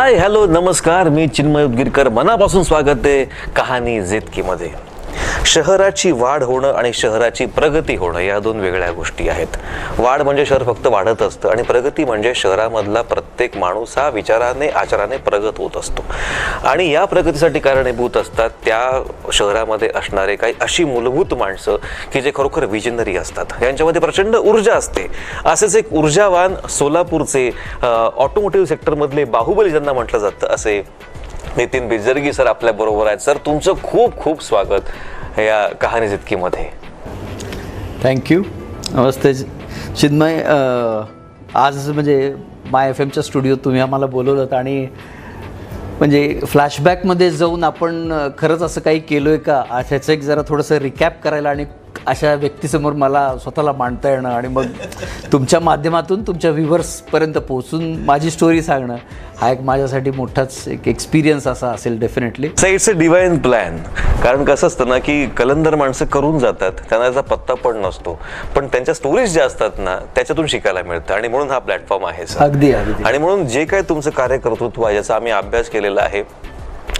Hi hello नमस्कार, मी चिन्मय उदगीरकर. मनापासून स्वागत आहे कहाणी जिंदगीमध्ये. शहराची वाढ होणं आणि शहराची प्रगती होणं या दोन वेगळ्या गोष्टी आहेत. वाढ म्हणजे शहर फक्त वाढत असतं आणि प्रगती म्हणजे शहरामधला प्रत्येक माणूस हा विचाराने आचाराने प्रगत होत असतो. आणि या प्रगतीसाठी कारणीभूत असतात त्या शहरामध्ये असणारे काही अशी मूलभूत माणसं की जे खरोखर विजनरी असतात. यांच्यामध्ये प्रचंड ऊर्जा असते. असेच एक ऊर्जावान सोलापूरचे ऑटोमोटिव्ह सेक्टरमधले बाहुबली ज्यांना म्हटलं जातं असे नितीन बिजरगी सर आपल्या बरोबर आहेत. सर, तुमचं खूप खूप स्वागत या कहाणी जिंदगीमध्ये. थँक्यू. नमस्ते चिन्मय. आज म्हणजे माय FM स्टुडिओत तुम्ही आम्हाला बोलवलं आणि म्हणजे फ्लॅशबॅकमध्ये जाऊन आपण खरंच असं काही केलं आहे का ह्याचं एक जरा थोडंसं रिकॅप करायला आणि अशा व्यक्तीसमोर मला स्वतःला मांडता येणं आणि मग तुमच्या माध्यमातून तुमच्या व्ह्युअर्सपर्यंत पोहोचून माझी स्टोरी सांगणं हा एक माझ्यासाठी मोठाच एक एक्सपिरियन्स असा असेल definitely. It's a divine plan. कारण कसं असतं ना की कलंदर माणसं करून जातात, त्यांना त्याचा पत्ता पण नसतो, पण त्यांच्या स्टोरीज ज्या असतात ना त्याच्यातून शिकायला मिळतं आणि म्हणून हा प्लॅटफॉर्म आहे सर. अगदी अगदी. आणि म्हणून जे काय तुमचं कार्यकर्तृत्व आहे याचा आम्ही अभ्यास केलेला आहे.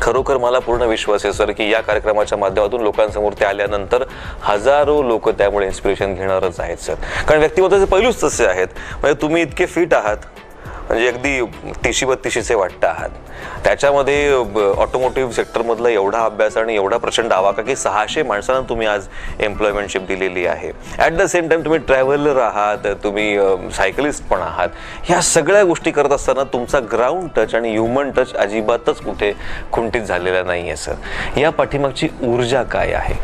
खरोखर मला पूर्ण विश्वास आहे सर की या कार्यक्रमाच्या माध्यमातून लोकांसमोर ते आल्यानंतर हजारो लोक त्यामुळे इन्स्पिरेशन घेणारच आहेत सर. कारण व्यक्तिमत्वाचे पैलूच तसे आहेत. म्हणजे तुम्ही इतके फिट आहात, म्हणजे अगदी 30-32चे वाटतं आहात. त्याच्यामध्ये ऑटोमोटिव्ह सेक्टरमधला एवढा अभ्यास आणि एवढा प्रचंड आवाका की 600 माणसांना तुम्ही आज एम्प्लॉयमेंटशिप दिलेली आहे. ॲट द सेम टाइम तुम्ही ट्रॅव्हलर आहात, तुम्ही सायकलिस्ट पण आहात. ह्या सगळ्या गोष्टी करत असताना तुमचा ग्राउंड टच आणि ह्युमन टच अजिबातच कुठे खुंटीत झालेला नाही आहे सर. या पाठीमागची ऊर्जा काय आहे?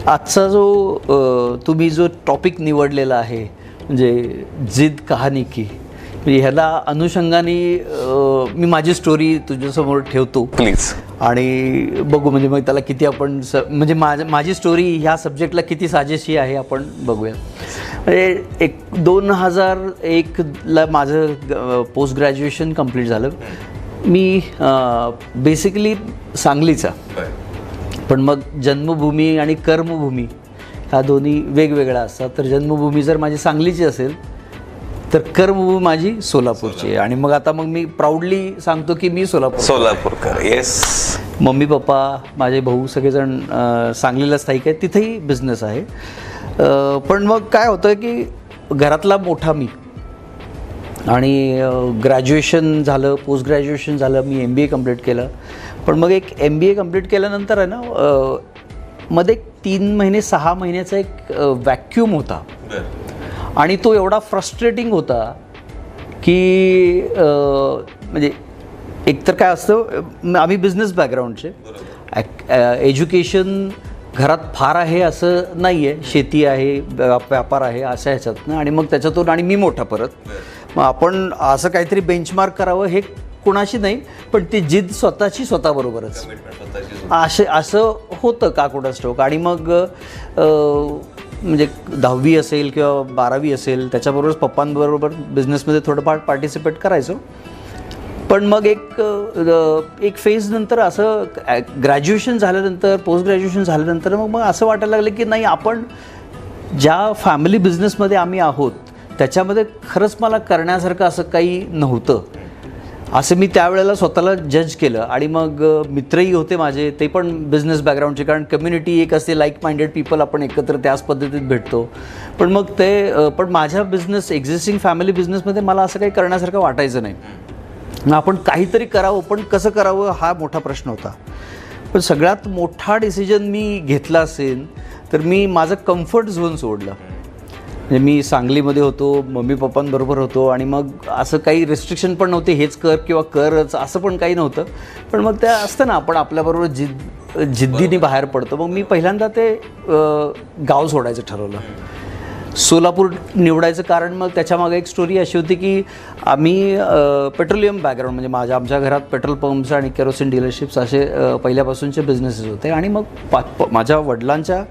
आजचा जो तुम्ही जो टॉपिक निवडलेला आहे म्हणजे जिद कहाणी की, ह्याला अनुषंगाने मी माझी स्टोरी तुझ्यासमोर ठेवतो प्लीज. आणि बघू म्हणजे मग त्याला किती आपण म्हणजे माझी स्टोरी ह्या सब्जेक्टला किती साजेशी आहे आपण बघूया. म्हणजे 2001ला माझं पोस्ट ग्रॅज्युएशन कंप्लीट झालं. मी बेसिकली सांगलीचा, पण मग जन्मभूमी आणि कर्मभूमी ह्या दोन्ही वेगवेगळ्या असतात. तर जन्मभूमी जर माझी सांगलीची असेल तर कर्मभूमी माझी सोलापूरची आहे. आणि मग आता मी प्राऊडली सांगतो की मी सोलापूरकर. येस. मम्मी पप्पा माझे भाऊ सगळेजण सांगलीला स्थायिक आहेत, तिथेही बिझनेस आहे. पण मग काय होतं की घरातला मोठा मी आणि ग्रॅज्युएशन झालं, पोस्ट ग्रॅज्युएशन झालं, मी MBA कंप्लीट केलं. पण मग एक MBA कंप्लीट केल्यानंतर आहे ना मध्ये 3 महिने 6 महिन्याचा एक वॅक्यूम होता. आणि तो एवढा फ्रस्ट्रेटिंग होता की म्हणजे एकतर काय असतं, आम्ही बिझनेस बॅकग्राऊंडचे, एज्युकेशन घरात फार आहे असं नाही आहे, शेती आहे, व्यापार आहे अशा ह्याच्यातनं. आणि मग त्याच्यातून आणि मी मोठा परत, मग आपण असं काहीतरी बेंचमार्क करावं हे कुणाशी नाही, पण ती जिद्द स्वतःबरोबरच असं होतं का कुणास ठाऊक. आणि मग म्हणजे 10वी असेल किंवा 12वी असेल त्याच्याबरोबरच पप्पांबरोबर बिझनेसमध्ये थोडंफार पार्टिसिपेट करायचो. पण मग एक फेज नंतर असं ग्रॅज्युएशन झाल्यानंतर, पोस्ट ग्रॅज्युएशन झाल्यानंतर मग असं वाटायला लागलं की नाही, आपण ज्या फॅमिली बिझनेसमध्ये आम्ही आहोत त्याच्यामध्ये खरंच मला करण्यासारखं असं काही नव्हतं असं मी त्यावेळेला स्वतःला जज केलं. आणि मग मित्रही होते माझे, ते पण बिझनेस बॅकग्राऊंडचे, कारण कम्युनिटी एक असते, लाईक माइंडेड पीपल आपण एकत्र त्याच पद्धतीत भेटतो. पण मग पण माझ्या एक्झिस्टिंग फॅमिली बिझनेसमध्ये मला असं काही करण्यासारखं वाटायचं नाही. मग आपण काहीतरी करावं, पण कसं करावं हा मोठा प्रश्न होता. पण सगळ्यात मोठा डिसिजन मी घेतला असेल तर मी माझं कम्फर्ट झोन सोडलं. म्हणजे मी सांगलीमध्ये होतो, मम्मी पप्पांबरोबर होतो आणि मग असं काही रिस्ट्रिक्शन पण नव्हते, हेच कर किंवा करच असं पण काही नव्हतं. पण मग त्या असतं ना, आपण आपल्याबरोबर जिद्दीने बाहेर पडतो. मग मी पहिल्यांदा ते गाव सोडायचं ठरवलं. सोलापूर निवडायचं कारण मग त्याच्यामागे एक स्टोरी अशी होती की आम्ही पेट्रोलियम बॅकग्राऊंड, म्हणजे आमच्या घरात पेट्रोल पंप्स आणि केरोसिन डीलरशिप्स असे पहिल्यापासूनचे बिझनेसेस होते. आणि मग माझ्या वडिलांच्या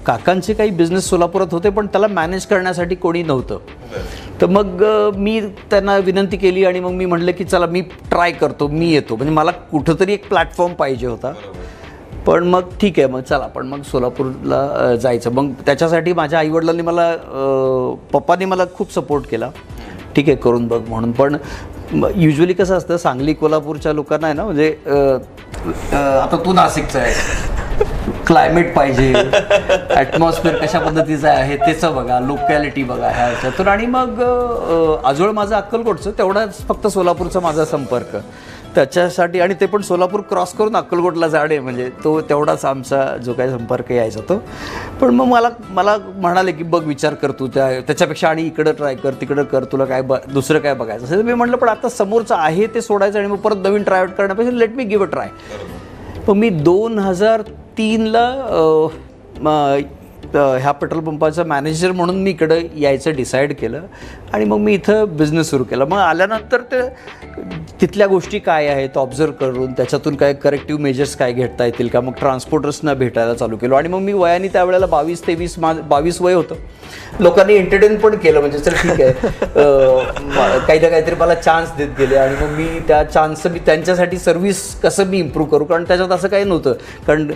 काकांचे काही बिझनेस सोलापुरात होते, पण त्याला मॅनेज करण्यासाठी कोणी नव्हतं. तर मग मी त्यांना विनंती केली आणि मग मी म्हटलं की चला मी ट्राय करतो, मी येतो. म्हणजे मला कुठंतरी एक प्लॅटफॉर्म पाहिजे होता. पण मग ठीक आहे, मग चला आपण मग सोलापूरला जायचं. मग त्याच्यासाठी माझ्या आईवडिलांनी पप्पांनी मला खूप सपोर्ट केला, ठीक आहे करून बघ म्हणून. पण युजली कसं असतं, सांगली कोल्हापूरच्या लोकांना आहे ना, म्हणजे आता तू नाशिकचा आहे, क्लायमेट पाहिजे, ॲटमॉस्फिअर कशा पद्धतीचं आहे त्याचं बघा, लोकॅलिटी बघा ह्या ह्याच्यातून. आणि मग आजोळ माझं अक्कलकोटचं, तेवढाच फक्त सोलापूरचा माझा संपर्क त्याच्यासाठी, आणि ते पण सोलापूर क्रॉस करून अक्कलकोटला जाणे, म्हणजे तो तेवढाच आमचा जो काही संपर्क यायचा तो. पण मग मला म्हणाले की बघ, विचार कर तू त्याच्यापेक्षा, आणि इकडं ट्राय कर, तिकडं कर, तुला काय दुसरं काय बघायचं असेल. मी म्हटलं पण आता समोरचं आहे ते सोडायचं आणि मग परत नवीन ट्राय आउट करण्यापेक्षा let me give a try. पण मी 2003ला ह्या पेट्रोल पंपाचा मॅनेजर म्हणून मी इकडं यायचं डिसाईड केलं आणि मग मी इथं बिझनेस सुरू केला. मग आल्यानंतर तिथल्या गोष्टी काय आहेत ऑब्झर्व करून त्याच्यातून काय करेक्टिव्ह मेजर्स काय घेता येतील का, मग ट्रान्सपोर्टर्सना भेटायला चालू केलं. आणि मग मी वयाने त्यावेळेला 22 वय होतं. लोकांनी एंटरटेन पण केलं, म्हणजे चल ठीक आहे, काही ना काहीतरी मला चान्स देत गेले. आणि मग मी त्या चान्सचं मी त्यांच्यासाठी सर्व्हिस कसं मी इम्प्रूव्ह करू, कारण त्याच्यात असं काही नव्हतं. कारण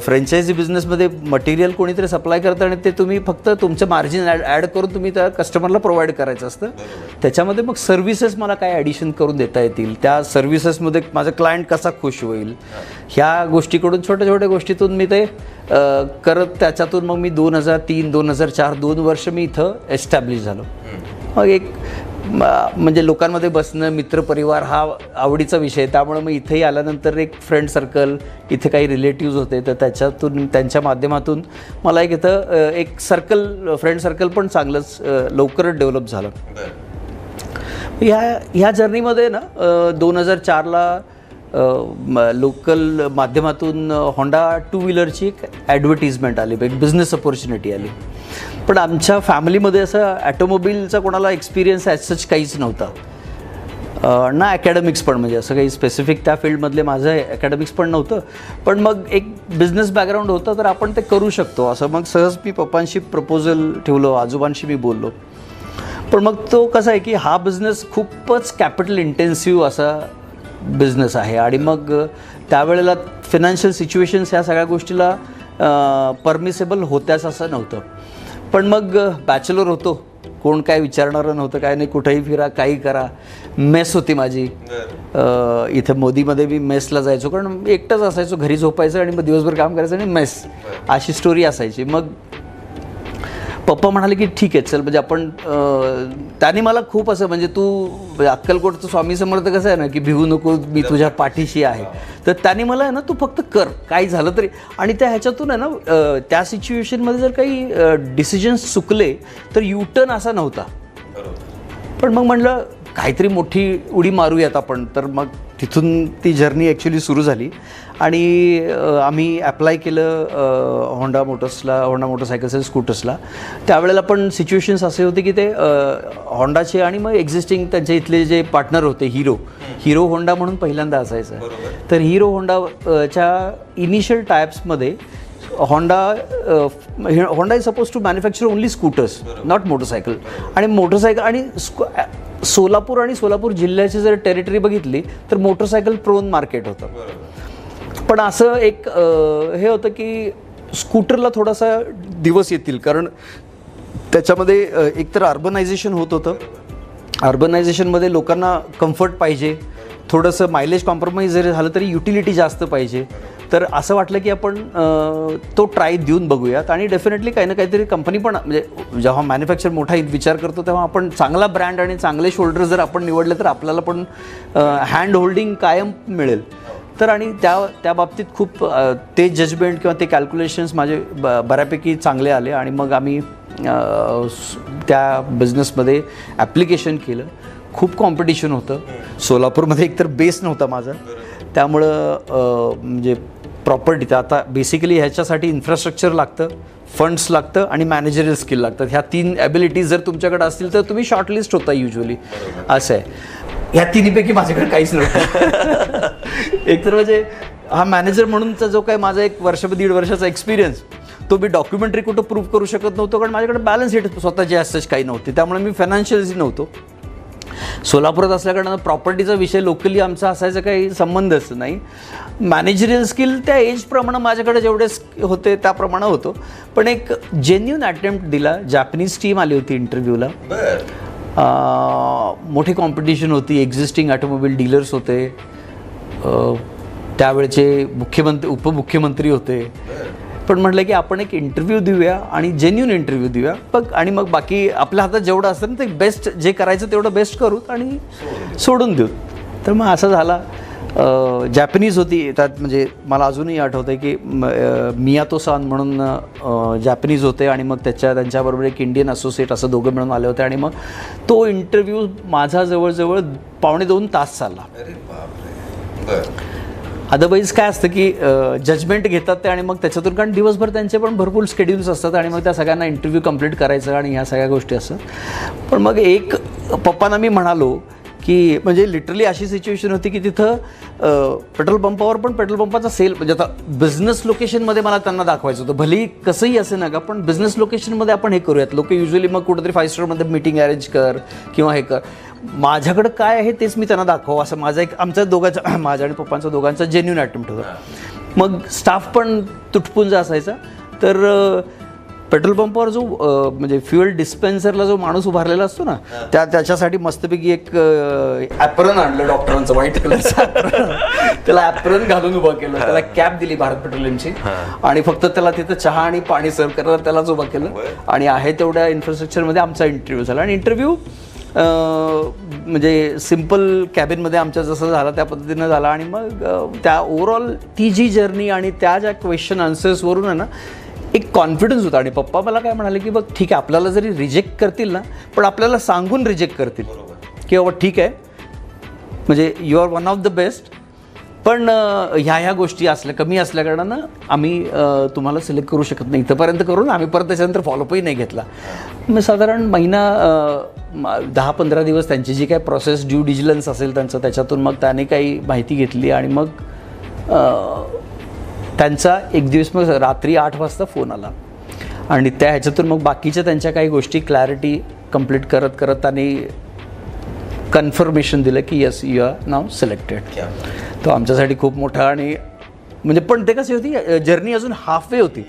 फ्रँचायझी बिझनेसमध्ये मटेरियल कोणीतरी सप्लाय करतं आणि ते तुम्ही फक्त तुमचं मार्जिन ॲड करून तुम्ही त्या कस्टमरला प्रोव्हाइड करायचं असतं. त्याच्यामध्ये मग सर्व्हिसेस मला काय ॲडिशन करून देता येतील, त्या सर्व्हिसेसमध्ये माझा क्लायंट कसा खुश होईल, ह्या गोष्टीकडून छोट्या छोट्या गोष्टीतून मी ते करत त्याच्यातून मग मी 2003-2004 2 वर्ष मी इथं एस्टॅब्लिश झालो. मग एक म्हणजे लोकांमध्ये बसणं, मित्रपरिवार हा आवडीचा विषय, त्यामुळे मग इथेही आल्यानंतर एक फ्रेंड सर्कल, इथे काही रिलेटिव्ज होते तर त्याच्यातून त्यांच्या माध्यमातून मला एक इथं एक फ्रेंड सर्कल पण चांगलंच लवकरच डेव्हलप झालं. ह्या जर्नीमध्ये ना 2004ला लोकल माध्यमातून होंडा 2 व्हीलरची एक ॲडव्हर्टिजमेंट आली, एक बिझनेस अपॉर्च्युनिटी आली. पण आमच्या फॅमिलीमध्ये असं ॲटोमोबिलचा कोणाला एक्सपिरियन्स ॲज सच काहीच नव्हता ना, ॲकॅडमिक्स पण, म्हणजे असं काही स्पेसिफिक त्या फील्डमधले माझं ॲकॅडमिक्स पण नव्हतं. पण मग एक बिझनेस बॅकग्राऊंड होतं तर आपण ते करू शकतो असं. मग सहज मी पप्पांशी प्रपोजल ठेवलं, आजोबांशी मी बोललो. पण मग तो कसा आहे की हा बिझनेस खूपच कॅपिटल इंटेन्सिव्ह असा बिझनेस आहे आणि मग त्यावेळेला फिनान्शियल सिच्युएशन्स ह्या सगळ्या गोष्टीला परमिसेबल होत्याच असं नव्हतं. पण मग बॅचलर होतो, कोण काय विचारणारं नव्हतं, काय नाही, कुठेही फिरा, काही करा. मेस होती माझी इथे मोदीमध्ये, मी मेसला जायचो कारण एकटंच असायचो, घरी झोपायचं आणि मग दिवसभर काम करायचं आणि मेस, अशी स्टोरी असायची. मग पप्पा म्हणाले की ठीक आहे चल, म्हणजे आपण त्याने मला खूप असं, म्हणजे तू अक्कलकोटचं स्वामी समर्थ कसं आहे ना की भिवू नको, मी तुझ्या पाठीशी आहे, तर त्याने मला आहे ना तू फक्त कर, काही झालं तरी. आणि त्या ह्याच्यातून आहे ना त्या सिच्युएशनमध्ये जर काही डिसिजन्स चुकले तर युटर्न असा नव्हता. पण मग म्हटलं काहीतरी मोठी उडी मारूयात आपण, तर मग तिथून ती जर्नी ॲक्च्युली सुरू झाली. आणि आम्ही ॲप्लाय केलं होंडा मोटरसायकल्स आणि स्कूटर्सला. त्यावेळेला पण सिच्युएशन्स असे होते की ते होंडाचे आणि मग एक्झिस्टिंग त्यांच्या इथले जे पार्टनर होते, हिरो होंडा म्हणून पहिल्यांदा असायचं. तर हिरो होंडाच्या इनिशियल टायप्समध्ये Honda is suppose to manufacture only scooters, not motorcycle. आणि मोटरसायकल आणि सोलापूर जिल्ह्याची जर टेरिटरी बघितली तर मोटरसायकल प्रोन मार्केट होतं. पण असं एक हे होतं की स्कूटरला थोडासा दिवस येतील, कारण त्याच्यामध्ये एकतर अर्बनायझेशन होत होतं. अर्बनायझेशनमध्ये लोकांना कम्फर्ट पाहिजे, थोडंसं मायलेज कॉम्प्रोमाइज जरी झालं तरी युटिलिटी जास्त पाहिजे. तर असं वाटलं की आपण तो ट्राय देऊन बघूयात. आणि डेफिनेटली काही ना काहीतरी कंपनी पण, म्हणजे जेव्हा मॅन्युफॅक्चर मोठा विचार करतो तेव्हा आपण चांगला ब्रँड आणि चांगले शोल्डर जर आपण निवडले तर आपल्याला पण हँड होल्डिंग कायम मिळेल. तर आणि त्या बाबतीत खूप ते जजमेंट किंवा ते कॅल्क्युलेशन्स माझे बऱ्यापैकी चांगले आले. आणि मग आम्ही त्या बिझनेसमध्ये ॲप्लिकेशन केलं. खूप कॉम्पिटिशन होतं. सोलापूरमध्ये एकतर बेस नव्हता माझा, त्यामुळं म्हणजे प्रॉपर्टी, आता बेसिकली ह्याच्यासाठी इन्फ्रास्ट्रक्चर लागतं, फंड्स लागतं आणि मॅनेजरियल स्किल लागतात. ह्या 3 ॲबिलिटीज जर तुमच्याकडे असतील तर तुम्ही शॉर्टलिस्ट होता युजली, असं आहे. ह्या तिन्हीपैकी माझ्याकडे काहीच नव्हतं. एकतर म्हणजे हा मॅनेजर म्हणूनचा जो काही माझा 1-1.5 वर्षाचा एक्सपिरियन्स, तो मी डॉक्युमेंटरी कुठं प्रूव्ह करू शकत नव्हतो, कारण माझ्याकडे बॅलन्स शीट स्वतःची असंच काही नव्हती. त्यामुळे मी फायनान्शियली नव्हतो. सोलापुरात असल्याकडनं प्रॉपर्टीचा विषय लोकली आमचा असायचा काही संबंधच नाही. मॅनेजरियल स्किल त्या एजप्रमाणे माझ्याकडे जेवढे होते त्याप्रमाणे होतो. पण एक जेन्युन अटेम्प्ट दिला. जॅपनीज टीम आली होती इंटरव्ह्यूला. मोठी कॉम्पिटिशन होती, एक्झिस्टिंग ऑटोमोबाईल डीलर्स होते, त्यावेळचे मुख्यमंत्री उपमुख्यमंत्री होते. पण म्हटलं की आपण एक इंटरव्ह्यू देऊया आणि जेन्युन इंटरव्ह्यू देऊया आणि मग बाकी आपल्या हातात जेवढं असतं ना ते बेस्ट जे करायचं तेवढं बेस्ट करू आणि सोडून देऊ. तर मग असं झाला. जॅपनीज होती त्यात, म्हणजे मला अजूनही आठवतं आहे की मियातो सान म्हणून जॅपनीज होते आणि मग त्यांच्याबरोबर एक इंडियन असोसिएट असं दोघं मिळून आले होते आणि मग तो इंटरव्ह्यू माझा जवळजवळ 2.5 तास चालला. अदरवाईज काय असतं की जजमेंट घेतात ते आणि मग त्याच्यातून, कारण दिवसभर त्यांचे पण भरपूर स्केड्यूल्स असतात आणि मग त्या सगळ्यांना इंटरव्ह्यू कंप्लीट करायचं आणि ह्या सगळ्या गोष्टी असतात. पण मग एक पप्पांना मी म्हणालो की म्हणजे लिटरली अशी सिच्युएशन होती की तिथं पेट्रोल पंपावर पण पेट्रोल पंपाचा सेल, म्हणजे आता बिझनेस लोकेशनमध्ये मला त्यांना दाखवायचं होतं. भलेही कसंही असे नका, पण बिझनेस लोकेशनमध्ये आपण हे करूयात. लोक युजली मग कुठेतरी 5 स्टारमध्ये मीटिंग अरेंज कर किंवा हे कर. माझ्याकडं काय आहे तेच मी त्यांना दाखवावं असं माझा एक, आमच्या दोघांचा, माझ्या आणि पप्पांचा दोघांचा जेन्युन अटेम्प्ट होता. मग स्टाफ पण तुटपुंजा असायचा. तर पेट्रोल पंपावर जो म्हणजे फ्युएल डिस्पेन्सरला जो माणूस उभारलेला असतो ना, त्याच्यासाठी मस्तपैकी एक ॲप्रन आणलं डॉक्टरांचं, व्हाईट कलरचं. त्याला ॲप्रन घालून उभं केलं, त्याला कॅप दिली भारत पेट्रोलियमची आणि फक्त त्याला तिथं चहा आणि पाणी सर्व करायला त्यालाच उभं केलं. आणि आहे तेवढ्या इन्फ्रास्ट्रक्चरमध्ये आमचा इंटरव्ह्यू झाला. आणि इंटरव्ह्यू म्हणजे सिम्पल कॅबिनमध्ये आमच्या जसं झालं त्या पद्धतीनं झाला. आणि मग त्या ओव्हरऑल ती जी जर्नी आणि त्या ज्या क्वेश्चन आन्सर्सवरून आहे ना एक कॉन्फिडन्स होता. आणि पप्पा मला काय म्हणाले की बघ ठीक आहे, आपल्याला जरी रिजेक्ट करतील ना, पण आपल्याला सांगून रिजेक्ट करतील की बाबा ठीक आहे, म्हणजे you are one of the best, पण ह्या गोष्टी कमी असल्या कारणानं आम्ही तुम्हाला सिलेक्ट करू शकत नाही. इथंपर्यंत करून आम्ही परत त्याच्यानंतर फॉलोअपही नाही घेतला. मग साधारण महिना 10-15 दिवस त्यांची जी काय प्रोसेस, ड्यू डिलिजन्स असेल त्यांचं, त्याच्यातून मग त्याने काही माहिती घेतली. आणि मग त्यांचा एक दिवस मग रात्री 8 वाजता फोन आला आणि त्या ह्याच्यातून मग बाकीच्या त्यांच्या काही गोष्टी क्लॅरिटी कंप्लीट करत त्यांनी कन्फर्मेशन दिलं की yes you are now selected. तो आमच्यासाठी खूप मोठा. आणि म्हणजे पण ते कशी होती जर्नी, अजून हाफवे होती.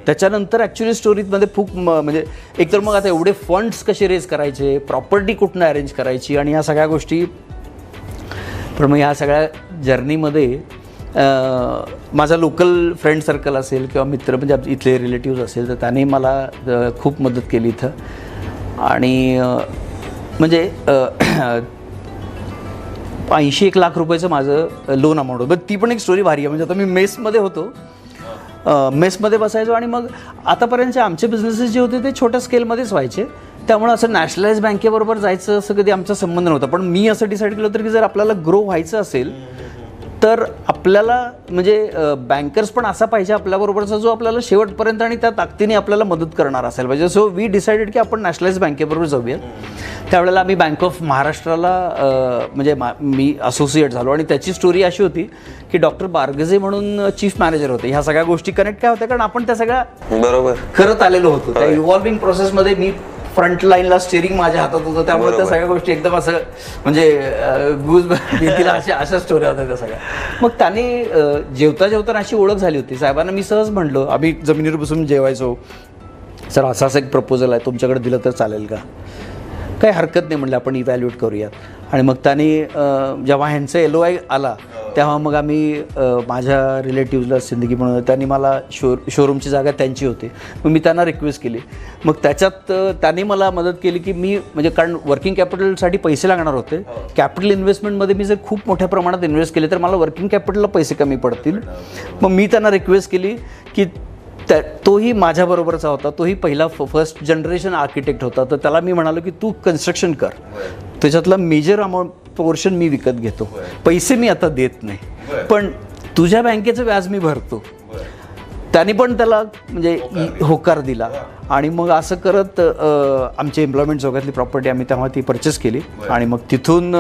त्याच्यानंतर ॲक्च्युली स्टोरीजमध्ये खूप म्हणजे एकतर मग आता एवढे फंड्स कसे रेज करायचे, प्रॉपर्टी कुठनं अरेंज करायची आणि ह्या सगळ्या गोष्टी. पण मग ह्या सगळ्या जर्नीमध्ये माझा लोकल फ्रेंड सर्कल असेल किंवा मित्र, म्हणजे इथले रिलेटिव्ज असेल, तर त्याने मला खूप मदत केली इथं. आणि म्हणजे 80-1 लाख रुपयाचं माझं लोन अमाऊंट होतं. ती पण एक स्टोरी भारी आहे. म्हणजे आता मी मेसमध्ये होतो, मेसमध्ये बसायचो आणि मग आतापर्यंतचे आमचे बिझनेसेस जे होते ते छोट्या स्केलमध्येच व्हायचे. त्यामुळे असं नॅशनलाइज बँकेबरोबर जायचं असं कधी आमचा संबंध नव्हता. पण मी असं डिसाईड केलं होतं की जर आपल्याला ग्रो व्हायचं असेल तर आपल्याला म्हणजे बँकर्स पण असा पाहिजे आपल्याबरोबरचा जो आपल्याला शेवटपर्यंत आणि त्या ताकदीने आपल्याला मदत करणार असेल पाहिजे. सो वी डिसाइडेड की आपण नॅशनलाइज बँकेबरोबर जाऊयात. त्यावेळेला आम्ही बँक ऑफ महाराष्ट्राला म्हणजे मी असोसिएट झालो. आणि त्याची स्टोरी अशी होती की डॉक्टर बारगजे म्हणून चीफ मॅनेजर होते. ह्या सगळ्या गोष्टी कनेक्ट काय होत्या, कारण आपण त्या सगळ्या बरोबर करत आलेलो होतो. त्या इव्हॉल्विंग प्रोसेसमध्ये मी फ्रंट लाईनला स्टेअरिंग माझ्या हातात होतं, त्यामुळे त्या सगळ्या गोष्टी एकदम असं म्हणजे गुज भीतीला अशा स्टोऱ्या होत्या त्या सगळ्या. मग त्याने जेवता अशी ओळख झाली होती. साहेबांना मी सहज म्हटलं, आम्ही जमिनीवर बसून जेवायचो, सर असं एक प्रपोजल आहे, तुमच्याकडे दिलं तर चालेल का? काही हरकत नाही म्हटलं, आपण इव्हॅल्युएट करूयात. आणि मग त्याने जेव्हा ह्यांचं LOI आला तेव्हा मग आम्ही माझ्या रिलेटिव्हजला सिंदगी म्हणून, त्यांनी मला शोरूमची जागा त्यांची होती, मग मी त्यांना रिक्वेस्ट केली. मग त्याच्यात त्यांनी मला मदत केली की मी म्हणजे कारण वर्किंग कॅपिटलसाठी पैसे लागणार होते. कॅपिटल इन्व्हेस्टमेंटमध्ये मी जर खूप मोठ्या प्रमाणात इन्व्हेस्ट केले तर मला वर्किंग कॅपिटलला पैसे कमी पडतील. मग मी त्यांना रिक्वेस्ट केली की तोही माझ्याबरोबरचा होता, तोही पहिला फर्स्ट जनरेशन आर्किटेक्ट होता. तर त्याला मी म्हणालो की तू कन्स्ट्रक्शन कर, त्याच्यातला मेजर अमाऊंट पोर्शन मी विकत घेतो, पैसे मी आता देत नाही, पण तुझ्या बँकेचं व्याज मी भरतो. त्याने पण त्याला म्हणजे होकार दिला. आणि मग असं करत आमची एम्प्लॉयमेंट चौकातली प्रॉपर्टी आम्ही तेव्हा ती परचेस केली. आणि मग तिथून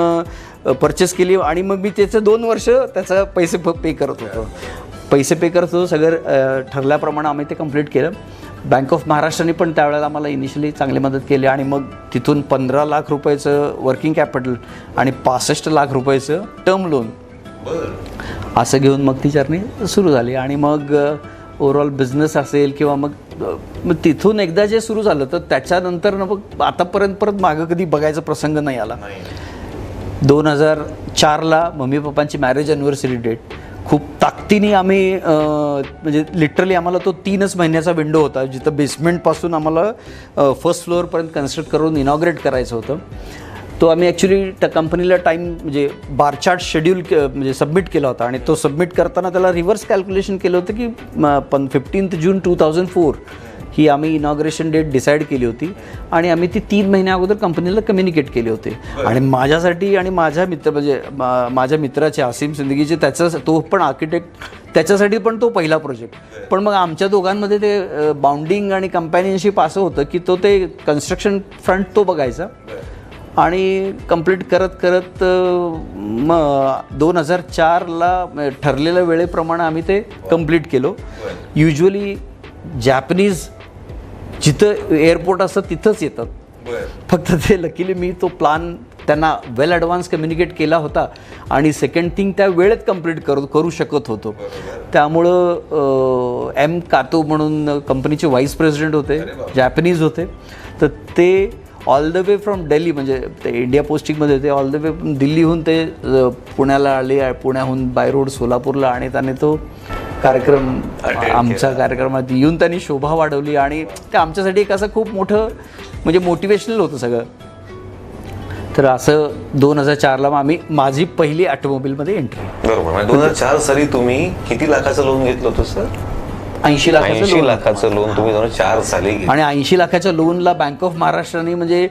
परचेस केली आणि मग मी त्याचं 2 वर्ष त्याचा पैसे पे करत होतो. सगळं ठरल्याप्रमाणे आम्ही ते कंप्लीट केलं. बँक ऑफ महाराष्ट्राने पण त्यावेळेला आम्हाला इनिशियली चांगली मदत केली. आणि मग तिथून 15 लाख रुपयाचं वर्किंग कॅपिटल आणि 65 लाख रुपयाचं टर्म लोन असं घेऊन मग ती जर्नी सुरू झाली. आणि मग ओव्हरऑल बिझनेस असेल किंवा मग तिथून एकदा जे सुरू झालं तर त्याच्यानंतर ना मग आतापर्यंत परत मागं कधी बघायचा प्रसंग नाही आला. 2004ला मम्मी पप्पांची मॅरेज ॲनिव्हर्सरी डेट खूप ताकदीने आम्ही म्हणजे लिटरली आम्हाला तो 3च महिन्याचा विंडो होता जिथं बेसमेंटपासून आम्हाला फर्स्ट फ्लोअरपर्यंत कन्स्ट्रक्ट करून इनॉग्रेट करायचं होतं. तो आम्ही ॲक्च्युली त्या कंपनीला टाईम म्हणजे बार चार्ट शेड्यूल म्हणजे सबमिट केला होता आणि तो सबमिट करताना त्याला रिव्हर्स कॅल्क्युलेशन केलं होतं की 15 जून 2004 ही आम्ही इनॉग्रेशन डेट डिसाईड केली होती आणि आम्ही ती 3 महिन्या अगोदर कंपनीला कम्युनिकेट केले होते. आणि माझ्यासाठी आणि माझ्या म्हणजे माझ्या मित्राचे आसिम सिंदगीचे त्याचं तो पण आर्किटेक्ट त्याच्यासाठी पण तो पहिला प्रोजेक्ट. पण मग आमच्या दोघांमध्ये ते बाउंडिंग आणि कंपॅनियनशिप असं होतं की तो ते कन्स्ट्रक्शन फ्रंट तो बघायचा आणि कंप्लीट करत करत मग 2004ला ठरलेल्या वेळेप्रमाणे आम्ही ते कंप्लीट केलो. युजली जॅपनीज जिथं एअरपोर्ट असतं तिथंच येतात. फक्त ते लकीली मी तो प्लान त्यांना वेल ॲडव्हान्स कम्युनिकेट केला होता आणि सेकंड थिंग त्या वेळेत कंप्लीट करू शकत होतो. त्यामुळं एम कातो म्हणून कंपनीचे व्हाईस प्रेसिडेंट होते, जॅपनीज होते. तर ते all the way from Delhi म्हणजे ते इंडिया पोस्टिंगमध्ये होते, ऑल द वे दिल्लीहून ते पुण्याला आले, पुण्याहून बाय रोड सोलापूरला आणि त्याने तो कार्यक्रम आमच्या कार्यक्रमात येऊन त्यांनी शोभा वाढवली आणि ते आमच्यासाठी एक असं खूप मोठं म्हणजे मोटिवेशनल होतं सगळं. तर असं 2004ला आम्ही माझी पहिली ऑटोमोबाईलमध्ये एंट्री. बरोबर. 2004 साली तुम्ही किती लाखाचं लोन घेतलं होतं सर? 80 लाखाचं लोन तुम्ही 2004 साली घेतलं. आणि 80 लाखाच्या लोनला बँक ऑफ महाराष्ट्राने म्हणजे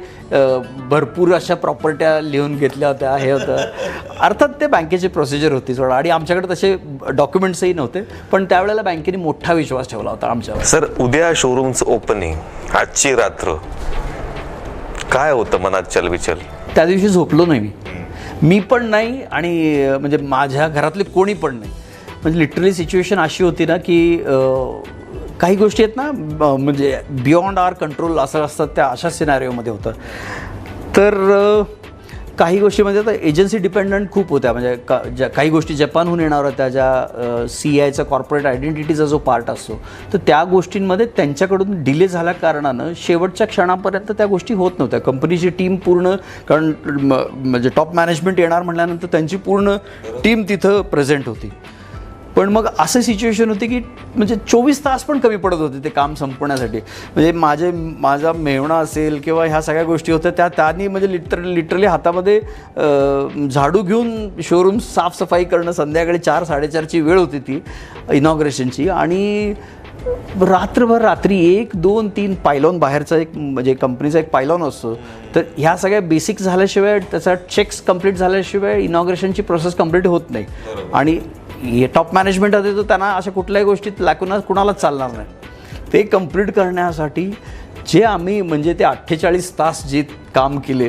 भरपूर अशा प्रॉपर्ट्या लिहून घेतल्या होत्या. हे होतं अर्थात ते बँकेची प्रोसिजर होती थोडा आणि आमच्याकडे तसे डॉक्युमेंट्सही नव्हते पण त्यावेळेला बँकेने मोठा विश्वास ठेवला होता आमच्यावर. सर उद्या शोरूमचं ओपनिंग, आजची रात्र काय होतं मनात चलबिचल? त्या दिवशी झोपलो नाही मी पण नाही आणि म्हणजे माझ्या घरातले कोणी पण नाही. म्हणजे लिटरली सिच्युएशन अशी होती ना की काही गोष्टी आहेत ना म्हणजे बियॉन्ड आवर कंट्रोल असं असतात त्या अशा सिनारिओमध्ये होतं. तर काही गोष्टी म्हणजे आता एजन्सी डिपेंडंट खूप होत्या म्हणजे काही गोष्टी जपानहून येणार होत्या ज्या CIचा कॉर्पोरेट आयडेंटिटीचा जो पार्ट असतो तर त्या गोष्टींमध्ये त्यांच्याकडून डिले झाल्या कारणानं शेवटच्या क्षणापर्यंत त्या गोष्टी होत नव्हत्या. कंपनीची टीम पूर्ण कारण म्हणजे टॉप मॅनेजमेंट येणार म्हटल्यानंतर त्यांची पूर्ण टीम तिथं प्रेझेंट होती. पण मग असं सिच्युएशन होती की म्हणजे 24 तास पण कमी पडत होते ते काम संपवण्यासाठी. म्हणजे माझा मेवणा असेल किंवा ह्या सगळ्या गोष्टी होत्या त्यांनी म्हणजे लिटरली हातामध्ये झाडू घेऊन शोरूम साफसफाई करणं. संध्याकाळी 4-4:30ची वेळ होती ती इनॉग्रेशनची आणि रात्री 1, 2, 3 पायलॉन बाहेरचा एक म्हणजे कंपनीचा एक पायलॉन असतो. तर ह्या सगळ्या बेसिक झाल्याशिवाय त्याचा चेक्स कंप्लीट झाल्याशिवाय इनॉग्रेशनची प्रोसेस कंप्लीट होत नाही. आणि हे टॉप मॅनेजमेंट होते तर त्यांना अशा कुठल्याही गोष्टीत कुणालाच चालणार नाही. ते कंप्लीट करण्यासाठी जे आम्ही म्हणजे ते 48 तास जे काम केले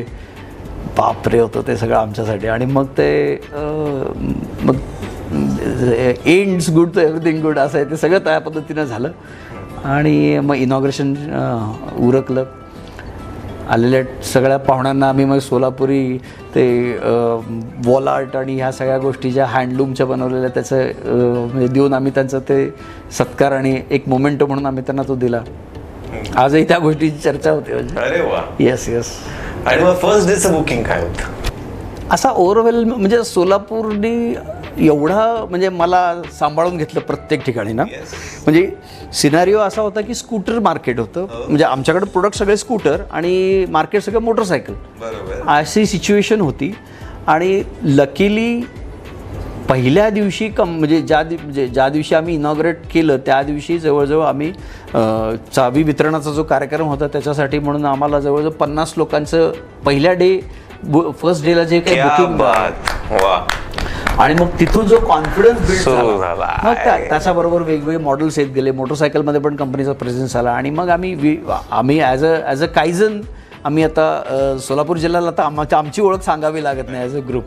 बापरे होतं ते सगळं आमच्यासाठी. आणि मग ते मग एंड्स गुड तर एव्हरीथिंग गुड असं आहे ते सगळं त्या पद्धतीनं झालं. आणि मग इनॉग्रेशन उरकलं. आलेल्या सगळ्या पाहुण्यांना आम्ही मग सोलापुरी ते वॉल आर्ट आणि ह्या सगळ्या गोष्टी ज्या हँडलूमच्या बनवलेल्या त्याचं म्हणजे देऊन आम्ही त्यांचं ते सत्कार आणि एक मोमेंट म्हणून आम्ही त्यांना तो दिला. आजही त्या गोष्टीची चर्चा होते. अरे वा. येस. आणि मग फर्स्ट डेचं बुकिंग काय होतं? असा ओव्हरवेल म्हणजे सोलापूरने एवढा म्हणजे मला सांभाळून घेतलं प्रत्येक ठिकाणी ना. म्हणजे सिनारिओ असा होता की स्कूटर मार्केट होतं म्हणजे आमच्याकडे प्रोडक्ट सगळे स्कूटर आणि मार्केट सगळं मोटरसायकल अशी सिच्युएशन होती. आणि लकीली पहिल्या दिवशी म्हणजे ज्या दिवशी आम्ही इनॉग्रेट केलं त्या दिवशी जवळजवळ आम्ही चावी वितरणाचा जो कार्यक्रम होता त्याच्यासाठी म्हणून आम्हाला जवळजवळ 50 लोकांचं पहिल्या फर्स्ट डेला जे काही बुकिंग आणि मग तिथून जो कॉन्फिडन्स बिल्ड झाला मग त्याच्याबरोबर वेगवेगळे मॉडेल्स येत गेले. मोटरसायकलमध्ये पण कंपनीचा प्रेझेन्स आला आणि मग आम्ही ॲज अ कायझन आम्ही आता सोलापूर जिल्ह्याला आता आमची ओळख सांगावी लागत नाही ॲज अ ग्रुप.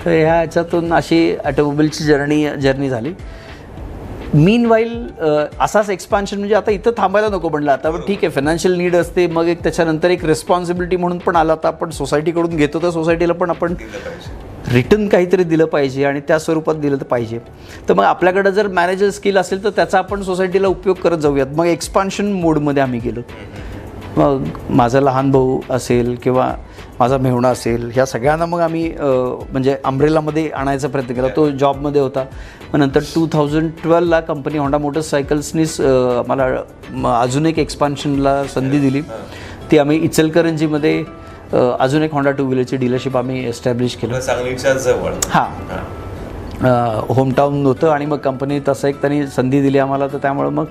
तर ह्या ह्याच्यातून अशी ऑटोमोबाईलची जर्नी झाली. मीन वाईल असाच एक्सपान्शन म्हणजे आता इथं थांबायला नको म्हणलं आता पण ठीक आहे फायनान्शियल नीड असते. मग एक त्याच्यानंतर एक रिस्पॉन्सिबिलिटी म्हणून पण आला आता आपण सोसायटीकडून घेतो तर सोसायटीला पण आपण रिटर्न काहीतरी दिलं पाहिजे आणि त्या स्वरूपात दिलं तर पाहिजे. तर मग आपल्याकडं जर मॅनेजर स्किल असेल तर त्याचा आपण सोसायटीला उपयोग करत जाऊयात. मग एक्सपान्शन मोडमध्ये आम्ही गेलो. मग माझा लहान भाऊ असेल किंवा माझा मेहुणा असेल, ह्या सगळ्यांना मग आम्ही म्हणजे अम्ब्रेलामध्ये आणायचा प्रयत्न केला. तो जॉबमध्ये होता. मग नंतर 2012ला कंपनी होंडा मोटरसायकल्सनीच मला अजून एक एक्सपान्शनला संधी दिली. ती आम्ही इचलकरंजीमध्ये अजून एक होंडा टू व्हीलरची डीलरशिप आम्ही एस्टॅब्लिश केलं. सांगलीच्या जवळ. हां, होमटाऊन होतं आणि मग कंपनी तसं एक त्यांनी संधी दिली आम्हाला. तर त्यामुळं मग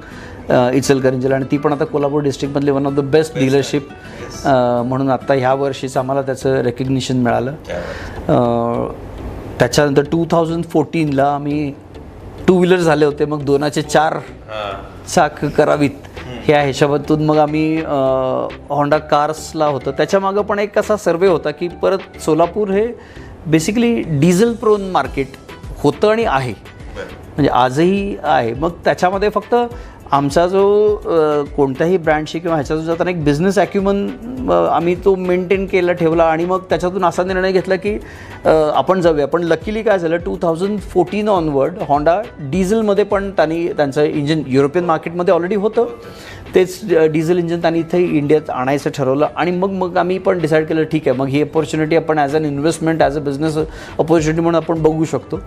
इचलकरंजीला, आणि ती पण आता कोल्हापूर डिस्ट्रिक्टमधली one of the best dealership म्हणून आत्ता ह्या वर्षीच आम्हाला त्याचं रेकग्निशन मिळालं. त्याच्यानंतर 2014ला आम्ही टू व्हीलर झाले होते. मग 2चे 4 चाक करावीत ह्या ह्याच्याबद्दून मग आम्ही होंडा कार्सला होतं. त्याच्यामागं पण एक असा सर्वे होता की परत सोलापूर हे बेसिकली डिझेल प्रोन मार्केट होतं आणि आहे, म्हणजे आजही आहे. मग त्याच्यामध्ये फक्त आमचा जो कोणत्याही ब्रँडशी किंवा ह्याच्यातून जाताना एक बिझनेस ॲक्युमन आम्ही तो मेंटेन केला ठेवला आणि मग त्याच्यातून असा निर्णय घेतला की आपण जाऊया. पण लकीली काय झालं, 2014 ऑनवर्ड होंडा डिझेलमध्ये पण त्यांचं इंजिन युरोपियन मार्केटमध्ये ऑलरेडी होतं. तेच डिझेल इंजिन त्यांनी इथे इंडियात आणायचं ठरवलं. आणि मग आम्ही पण डिसाईड केलं ठीक आहे, मग ही अपॉर्च्युनिटी आपण as an investment, as a business opportunity म्हणून आपण बघू शकतो.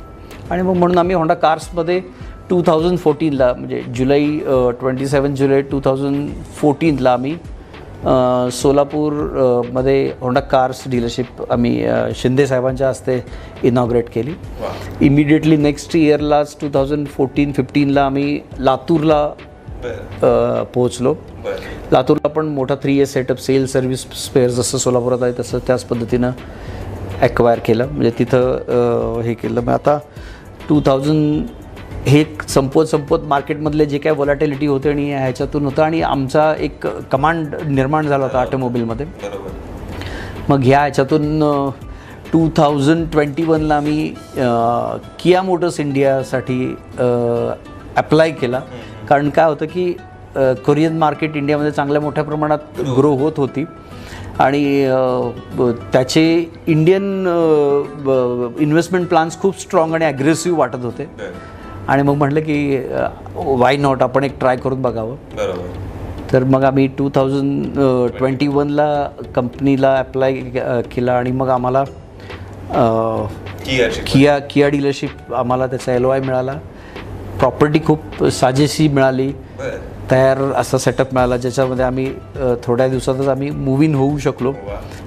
आणि मग म्हणून आम्ही होंडा कार्समध्ये 2014ला म्हणजे 27 जुलै 2014ला आम्ही सोलापूरमध्ये होंडा कार्स डीलरशिप आम्ही शिंदे साहेबांच्या हस्ते इनॉग्रेट केली. इमिडिएटली नेक्स्ट इयरलाच 2014-15ला आम्ही लातूरला पोहोचलो. लातूरला पण मोठा 3 सेटअप, सेल, सर्व्हिस, स्पेअर जसं सोलापुरात आहे तसं त्याच पद्धतीनं ॲक्वायर केलं. म्हणजे तिथं हे केलं. मग आता 2000 हे संपवत मार्केटमधले जे काय व्हॉलॅटिलिटी होते आणि ह्याच्यातून होतं आणि आमचा एक कमांड निर्माण झाला होता ऑटोमोबिलमध्ये. मग ह्या ह्याच्यातून 2021ला आम्ही किया मोटर्स इंडियासाठी अप्लाय केला. कारण काय होतं की कोरियन मार्केट इंडियामध्ये चांगल्या मोठ्या प्रमाणात ग्रो होत होती आणि त्याचे इंडियन इन्व्हेस्टमेंट प्लॅन्स खूप स्ट्रॉंग आणि ॲग्रेसिव्ह वाटत होते. आणि मग म्हटलं की वाय नॉट, आपण एक ट्राय करून बघावं. तर मग आम्ही 2021ला कंपनीला अप्लाय केला आणि मग आम्हाला किया डीलरशिप आम्हाला त्याचा LOI मिळाला. प्रॉपर्टी खूप साजेशी मिळाली, तयार असा सेटअप मिळाला ज्याच्यामध्ये आम्ही थोड्या दिवसातच आम्ही मूव्ह इन होऊ शकलो.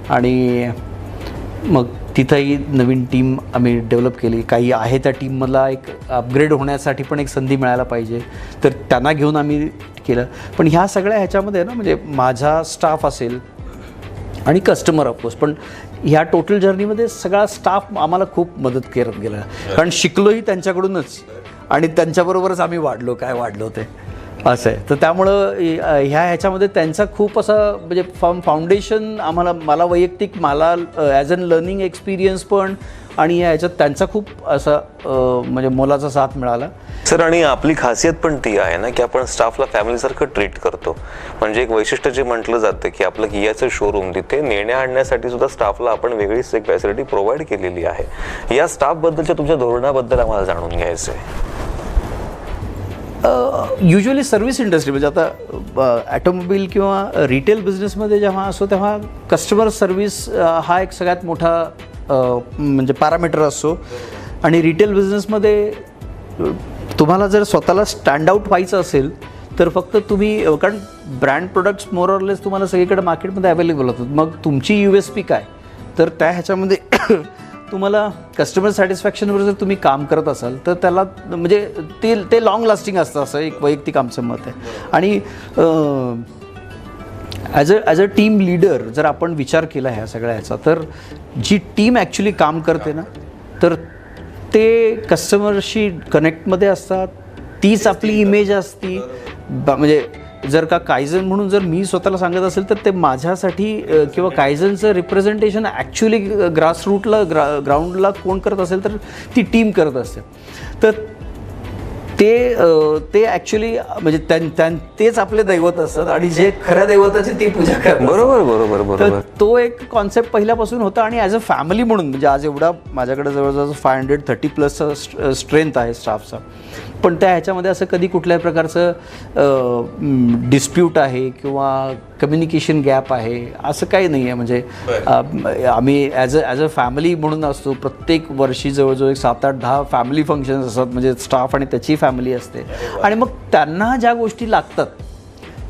आणि मग तिथंही नवीन टीम आम्ही डेव्हलप केली. काही आहे त्या टीममधला एक अपग्रेड होण्यासाठी पण एक संधी मिळायला पाहिजे, तर त्यांना घेऊन आम्ही केलं. पण ह्या सगळ्या ह्याच्यामध्ये ना म्हणजे माझा स्टाफ असेल आणि कस्टमर ऑफकोर्स, पण ह्या टोटल जर्नीमध्ये सगळा स्टाफ आम्हाला खूप मदत करत गेला. कारण शिकलोही त्यांच्याकडूनच आणि त्यांच्याबरोबरच आम्ही वाढलो ते असं आहे. तर त्यामुळं ह्याच्यामध्ये त्यांचा खूप असा म्हणजे फाउंडेशन मला वैयक्तिक ॲज अन लर्निंग एक्सपिरियन्स पण आणि ह्याच्यात त्यांचा खूप असा म्हणजे मोलाचा साथ मिळाला. सर, आणि आपली खासियत पण ती आहे ना की आपण स्टाफला फॅमिलीसारखं ट्रीट करतो. म्हणजे एक वैशिष्ट्य जे म्हटलं जातं की आपलं कियाचं शोरूम, तिथे नेण्या आणण्यासाठी सुद्धा स्टाफला आपण वेगळीच एक फॅसिलिटी प्रोव्हाइड केलेली आहे. या स्टाफबद्दलच्या तुमच्या धोरणाबद्दल आम्हाला जाणून घ्यायचं आहे. युजली सर्व्हिस इंडस्ट्री म्हणजे आता ॲटोमोबाईल किंवा रिटेल बिझनेसमध्ये जेव्हा असतो तेव्हा कस्टमर सर्व्हिस हा एक सगळ्यात मोठा म्हणजे पॅरामीटर असतो. आणि रिटेल बिझनेसमध्ये तुम्हाला जर स्वतःला स्टँड आउट व्हायचं असेल तर फक्त तुम्ही, कारण ब्रँड प्रोडक्ट्स मोर ऑर लेस तुम्हाला सगळीकडे मार्केटमध्ये अवेलेबल होतात. मग तुमची USP काय, तर त्या ह्याच्यामध्ये तुम्हाला कस्टमर सॅटिस्फॅक्शनवर जर तुम्ही काम करत असाल तर त्याला म्हणजे ते लॉंग लास्टिंग असतं, असं एक वैयक्तिक आमचं मत आहे. आणि ॲज अ टीम लीडर जर आपण विचार केला ह्या सगळ्या ह्याचा, तर जी टीम ॲक्च्युली काम करते ना, तर ते कस्टमरशी कनेक्टमध्ये असतात, तीच आपली इमेज असती. म्हणजे जर का कायझन म्हणून जर मी स्वतःला सांगत असेल तर ते माझ्यासाठी किंवा कायझनचं रिप्रेझेंटेशन ॲक्च्युली ग्राउंडला कोण करत असेल तर ती टीम करत असते. तर ते ॲक्च्युली म्हणजे तेच आपले दैवत असतात आणि जे खऱ्या दैवताची ती पूजा करतात. बरोबर बरोबर बरोबर. तर तो एक कॉन्सेप्ट पहिल्यापासून होता आणि ॲज अ फॅमिली म्हणून म्हणजे आज एवढा माझ्याकडे जवळजवळ 530+ स्ट्रेंथ आहे स्टाफचा, पण त्या ह्याच्यामध्ये असं कधी कुठल्याही प्रकारचं डिस्प्यूट आहे किंवा कम्युनिकेशन गॅप आहे असं काही नाही आहे. म्हणजे आम्ही ॲज अ फॅमिली म्हणून असतो. प्रत्येक वर्षी जवळजवळ 7-8-10 फॅमिली फंक्शन्स असतात, म्हणजे स्टाफ आणि त्याची फॅमिली असते आणि मग त्यांना ज्या गोष्टी लागतात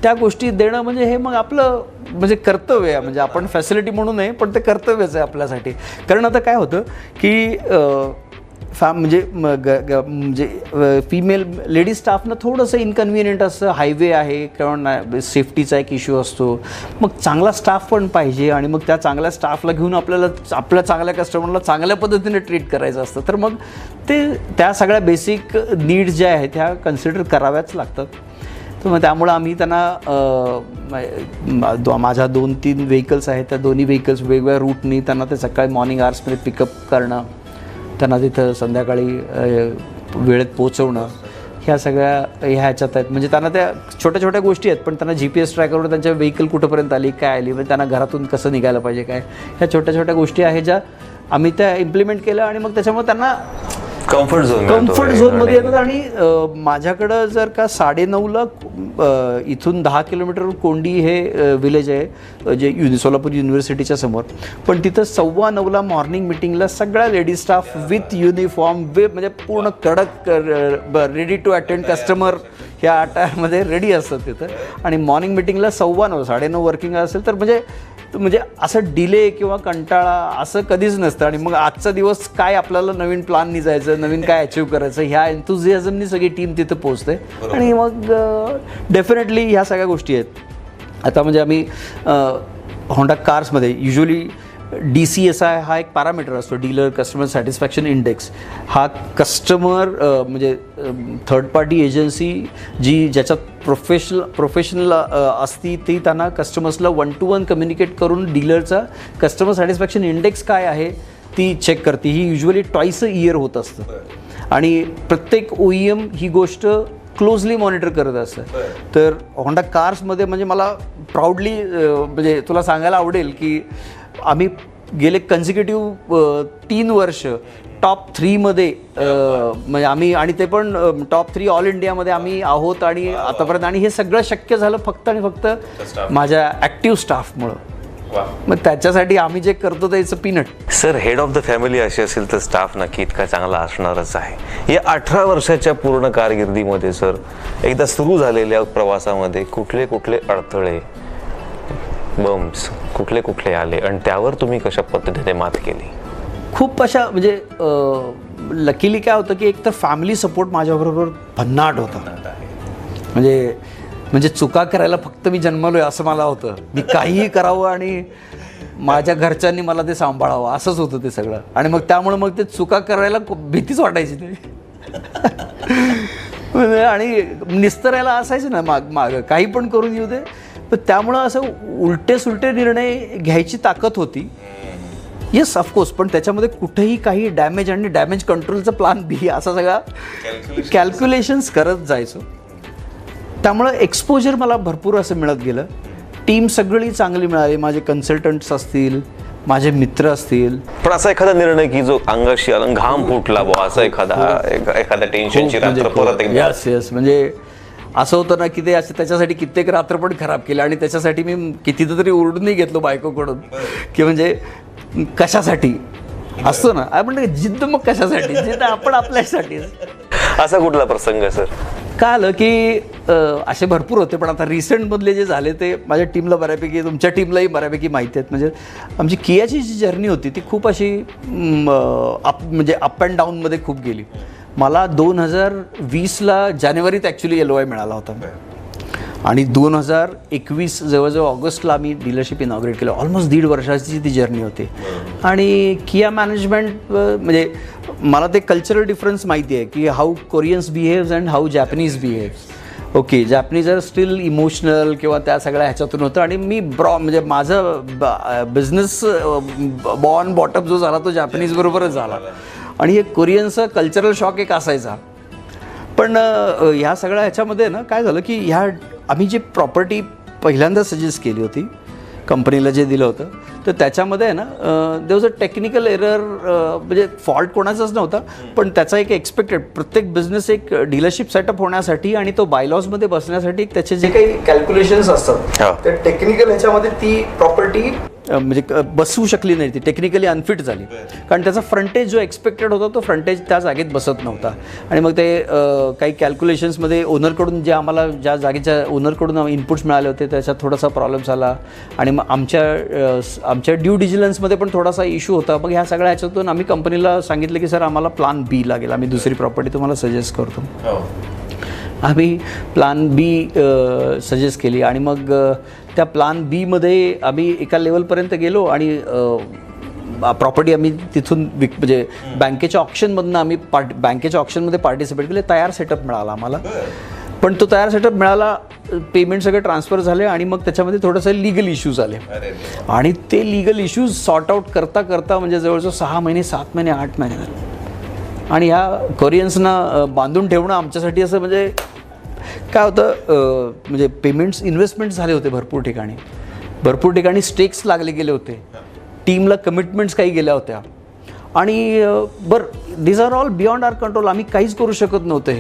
त्या गोष्टी देणं म्हणजे हे मग आपलं म्हणजे कर्तव्य आहे. म्हणजे आपण फॅसिलिटी म्हणून नाही, पण ते कर्तव्यच आहे आपल्यासाठी. कारण आता काय होतं की म्हणजे फिमेल लेडीज स्टाफनं थोडंसं इनकन्व्हिनियंट असं हायवे आहे किंवा सेफ्टीचा एक इश्यू असतो. मग चांगला स्टाफ पण पाहिजे आणि मग त्या चांगल्या स्टाफला घेऊन आपल्या चांगल्या कस्टमरला चांगल्या पद्धतीने ट्रीट करायचं असतं. तर मग त्या सगळ्या बेसिक नीड्स ज्या आहेत ह्या कन्सिडर कराव्याच लागतात. तर मग त्यामुळं आम्ही त्यांना माझ्या 2-3 व्हेकल्स आहेत, त्या दोन्ही व्हेकल्स वेगवेगळ्या रूटनी त्यांना ते सकाळी मॉर्निंग आवर्समध्ये पिकअप करणं, त्यांना तिथं संध्याकाळी वेळेत पोचवणं, ह्या सगळ्या ह्याच्यात आहेत. म्हणजे त्यांना त्या छोट्या छोट्या गोष्टी आहेत, पण त्यांना GPS ट्रॅकरवर त्यांच्या व्हेकल कुठंपर्यंत आली, काय आली, म्हणजे त्यांना घरातून कसं निघायला पाहिजे, काय, ह्या छोट्या छोट्या गोष्टी आहेत ज्या आम्ही त्या इम्प्लिमेंट केल्या आणि मग त्याच्यामुळे त्यांना कम्फर्ट झोनमध्ये येतात. आणि माझ्याकडं जर का 9:30ला इथून 10 किलोमीटर कोंडी हे विलेज आहे जे सोलापूर युनिव्हर्सिटीच्या समोर, पण तिथं 9:15ला मॉर्निंग मिटिंगला सगळ्या लेडीज स्टाफ विथ युनिफॉर्म म्हणजे पूर्ण कडक रेडी टू अटेंड कस्टमर ह्या टायमध्ये रेडी असतात तिथं. आणि मॉर्निंग मिटिंगला 9:15 9:30 वर्किंग असेल तर म्हणजे असं डिले किंवा कंटाळा असं कधीच नसतं. आणि मग आजचा दिवस काय आपल्याला नवीन प्लॅननी जायचं, नवीन काय अचीव्ह करायचं, ह्या एन्थुझियाझमनी सगळी टीम तिथं पोहोचते. आणि मग डेफिनेटली ह्या सगळ्या गोष्टी आहेत. आता म्हणजे आम्ही होंडा कार्समध्ये युजली DCSI हा एक पॅरामीटर असतो, डीलर कस्टमर सॅटिस्फॅक्शन इंडेक्स. हा कस्टमर म्हणजे थर्ड पार्टी एजन्सी ज्याच्यात प्रोफेशनल असती ती त्यांना कस्टमर्सला 1-to-1 कम्युनिकेट करून डीलरचा कस्टमर सॅटिस्फॅक्शन इंडेक्स काय आहे ती चेक करते. ही युजली ट्वाईस अ इयर होत असतं आणि प्रत्येक OEM ही गोष्ट क्लोजली मॉनिटर करत असतं. तर होंडा कार्समध्ये म्हणजे मला प्राऊडली म्हणजे तुला सांगायला आवडेल की आम्ही गेले कन्झिक्युटिव्ह 3 वर्ष टॉप 3मध्ये म्हणजे आम्ही, आणि ते पण टॉप 3 ऑल इंडियामध्ये आम्ही आहोत आणि आतापर्यंत. आणि हे सगळं शक्य झालं फक्त आणि फक्त माझ्या ॲक्टिव्ह स्टाफमुळं. मग त्याच्यासाठी आम्ही जे करतो ते it's a peanut. Sir, head of the family अशी असेल तर स्टाफ नक्की इतका चांगला असणारच आहे. या 18 वर्षाच्या पूर्ण कारकिर्दीमध्ये सर, एकदा सुरू झालेल्या प्रवासामध्ये कुठले कुठले अडथळे, बम्स कुठले आले आणि त्यावर तुम्ही कशा पद्धतीने मात केली? खूप अशा म्हणजे लकीली काय होतं की एक तर फॅमिली सपोर्ट माझ्याबरोबर भन्नाट होता. म्हणजे चुका करायला फक्त मी जन्मलोय असं मला होतं. मी काहीही करावं आणि माझ्या घरच्यांनी मला ते सांभाळावं असंच होतं ते सगळं. आणि मग त्यामुळे मग ते चुका करायला भीतीच वाटायची ते आणि निस्तरायला असायचं ना मागं काही पण करून येऊ दे. पण त्यामुळं असं उलटे सुलटे निर्णय घ्यायची ताकद होती. येस ऑफकोर्स, पण त्याच्यामध्ये कुठेही काही डॅमेज आणि डॅमेज कंट्रोलचा प्लॅन बी असा सगळा कॅल्क्युलेशन्स करत जायचो. त्यामुळं एक्सपोजर मला भरपूर असं मिळत गेलं. टीम सगळी चांगली मिळाली. माझे कन्सल्टंट्स असतील, माझे मित्र असतील. पण असा एखादा निर्णय की जो अंगाशी आला, घाम फुटला बुवा, असा एखादा टेन्शनची रात्र परत एकदा? येस म्हणजे असं होतं ना की ते असं त्याच्यासाठी कित्येक रात्र पण खराब केलं आणि त्याच्यासाठी मी कितीतरी ओरडूनही घेतलो बायकोकडून की म्हणजे कशासाठी असतो ना आपण जिद्द, मग कशासाठी, जिद्द आपण आपल्यासाठी. असा कुठला प्रसंग सर? काय आलं की असे भरपूर होते, पण आता रिसेंटमधले जे झाले ते माझ्या टीमला बऱ्यापैकी, तुमच्या टीमलाही बऱ्यापैकी माहिती आहेत. म्हणजे आमची कियाची जी जर्नी होती ती खूप अशी म्हणजे अप अँड डाऊनमध्ये खूप गेली. मला 2020ला जानेवारीत ॲक्च्युली LOI मिळाला होता आणि 2021 जवळजवळ ऑगस्टला आम्ही डीलरशिप इनॉग्रेट केलं. ऑलमोस्ट 1.5 वर्षाची ती जर्नी होती. आणि किया मॅनेजमेंट म्हणजे मला ते कल्चरल डिफरन्स माहिती आहे की how Koreans behaves and how Japanese behaves. Okay, Japanese are still emotional किंवा त्या सगळ्या ह्याच्यातून होतं आणि मी म्हणजे माझं बिझनेस बॉर्न बॉटअप जो झाला तो जॅपनीज बरोबरच झाला. आणि एक कोरियनचा कल्चरल शॉक एक असायचा. पण ह्या सगळ्या ह्याच्यामध्ये ना काय झालं की ह्या आम्ही जी प्रॉपर्टी पहिल्यांदा सजेस्ट केली होती कंपनीला जे दिलं होतं तर त्याच्यामध्ये आहे ना there was a technical error, म्हणजे फॉल्ट कोणाचाच नव्हता, पण त्याचा एक एक्सपेक्टेड प्रत्येक बिझनेस एक डीलरशिप सेटअप होण्यासाठी आणि तो बायलॉजमध्ये बसण्यासाठी त्याचे जे काही कॅल्क्युलेशन्स असतात त्या टेक्निकल ह्याच्यामध्ये ती प्रॉपर्टी म्हणजे बसवू शकली नाही, ती टेक्निकली अनफिट झाली कारण त्याचा फ्रंटेज जो एक्सपेक्टेड होता तो फ्रंटेज त्या जागेत बसत नव्हता. आणि मग ते काही कॅल्क्युलेशन्समध्ये ओनरकडून जे आम्हाला ज्या जागेच्या ओनरकडून इनपुट्स मिळाले होते त्याच्यात थोडासा प्रॉब्लेम झाला आणि मग आमच्या ड्यू डिलिजन्समध्ये पण थोडासा इश्यू होता. मग ह्या सगळ्या ह्याच्यातून आम्ही कंपनीला सांगितलं की सर आम्हाला प्लान बी लागेल, आम्ही दुसरी प्रॉपर्टी तुम्हाला सजेस्ट करतो. आम्ही प्लान बी सजेस्ट केली आणि मग त्या प्लान बीमध्ये आम्ही एका लेवलपर्यंत गेलो आणि प्रॉपर्टी आम्ही तिथून म्हणजे बँकेच्या ऑप्शनमधनं आम्ही बँकेच्या ऑप्शनमध्ये पार्टिसिपेट केले. तयार सेटअप मिळाला आम्हाला, पण तो तयार सेटअप मिळाला, पेमेंट सगळे ट्रान्सफर झाले आणि मग त्याच्यामध्ये थोडंसं लिगल इश्यूज आले आणि ते लिगल इश्यूज सॉर्ट आऊट करता करता म्हणजे जवळजवळ 6 महिने 7 महिने 8 महिने झाले. आणि ह्या कोरियन्सना बांधून ठेवणं आमच्यासाठी असं म्हणजे काय होतं, म्हणजे पेमेंट्स इन्व्हेस्टमेंट्स झाले होते भरपूर ठिकाणी स्टेक्स लागले गेले होते, टीमला कमिटमेंट्स काही गेल्या होत्या आणि बरं दिस आर ऑल बियॉन्ड आवर कंट्रोल, आम्ही काहीच करू शकत नव्हतं.